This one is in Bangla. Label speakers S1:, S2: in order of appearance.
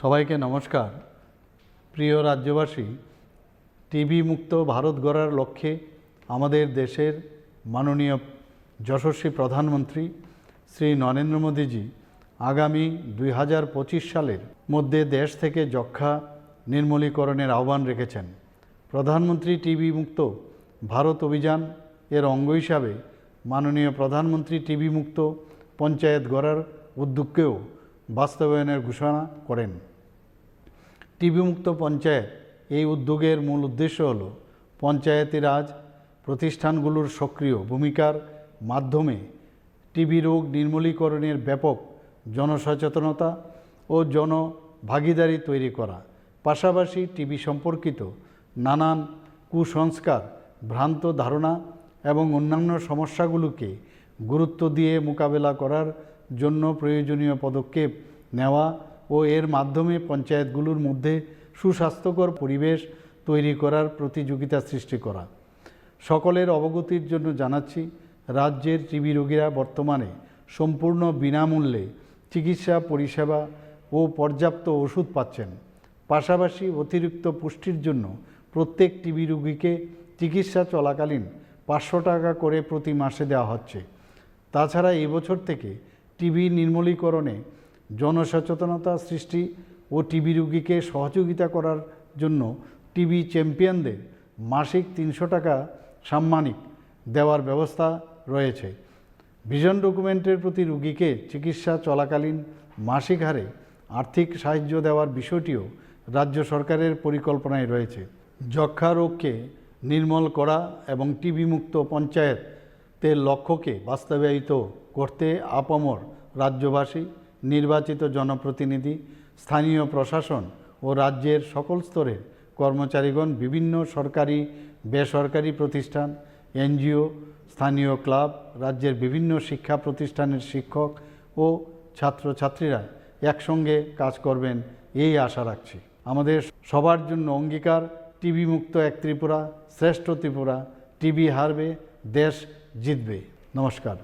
S1: সবাইকে নমস্কার। প্রিয় রাজ্যবাসী, টিবি মুক্ত ভারত গড়ার লক্ষ্যে আমাদের দেশের মাননীয় যশস্বী প্রধানমন্ত্রী শ্রী নরেন্দ্র মোদীজি আগামী 2025 সালের মধ্যে দেশ থেকে যক্ষ্মা নির্মূলীকরণের আহ্বান রেখেছেন। প্রধানমন্ত্রী টিবি মুক্ত ভারত অভিযান এর অঙ্গ হিসাবে মাননীয় প্রধানমন্ত্রী টিবি মুক্ত পঞ্চায়েত গড়ার উদ্যোগকেও বাস্তবায়নের ঘোষণা করেন। টিবি মুক্ত পঞ্চায়েত এই উদ্যোগের মূল উদ্দেশ্য হল পঞ্চায়েতি রাজ প্রতিষ্ঠানগুলোর সক্রিয় ভূমিকার মাধ্যমে টিবি রোগ নির্মূলীকরণের ব্যাপক জনসচেতনতা ও জনভাগিদারি তৈরি করা, পাশাপাশি টিবি সম্পর্কিত নানান কুসংস্কার, ভ্রান্ত ধারণা এবং অন্যান্য সমস্যাগুলোকে গুরুত্ব দিয়ে মোকাবেলা করার জন্য প্রয়োজনীয় পদক্ষেপ নেওয়া ও এর মাধ্যমে পঞ্চায়েতগুলোর মধ্যে সুস্বাস্থ্যকর পরিবেশ তৈরি করার প্রতিযোগিতা সৃষ্টি করা। সকলের অবগতির জন্য জানাচ্ছি, রাজ্যের টিবি রোগীরা বর্তমানে সম্পূর্ণ বিনামূল্যে চিকিৎসা পরিষেবা ও পর্যাপ্ত ওষুধ পাচ্ছেন। পাশাপাশি অতিরিক্ত পুষ্টির জন্য প্রত্যেক টিবি রোগীকে চিকিৎসা চলাকালীন 500 টাকা করে প্রতি মাসে দেওয়া হচ্ছে। তাছাড়া এই বছর থেকে টিবি নির্মূলীকরণে জনসচেতনতা সৃষ্টি ও টিবি রোগীকে সহযোগিতা করার জন্য টিবি চ্যাম্পিয়নদের মাসিক 300 টাকা সাম্মানিক দেওয়ার ব্যবস্থা রয়েছে। ভিশন ডকুমেন্টের প্রতি রোগীকে চিকিৎসা চলাকালীন মাসিক হারে আর্থিক সাহায্য দেওয়ার বিষয়টিও রাজ্য সরকারের পরিকল্পনায় রয়েছে। যক্ষ্মা রোগকে নির্মূল করা এবং টিবি মুক্ত পঞ্চায়েতের লক্ষ্যকে বাস্তবায়িত করতে আপামর রাজ্যবাসী, নির্বাচিত জনপ্রতিনিধি, স্থানীয় প্রশাসন ও রাজ্যের সকল স্তরের কর্মচারীগণ, বিভিন্ন সরকারি বেসরকারি প্রতিষ্ঠান, এনজিও, স্থানীয় ক্লাব, রাজ্যের বিভিন্ন শিক্ষা প্রতিষ্ঠানের শিক্ষক ও ছাত্রছাত্রীরা একসঙ্গে কাজ করবেন এই আশা রাখছি। আমাদের সবার জন্য অঙ্গীকার, টিবি মুক্ত এক ত্রিপুরা, শ্রেষ্ঠ ত্রিপুরা। টিবি হারবে, দেশ জিতবে। নমস্কার।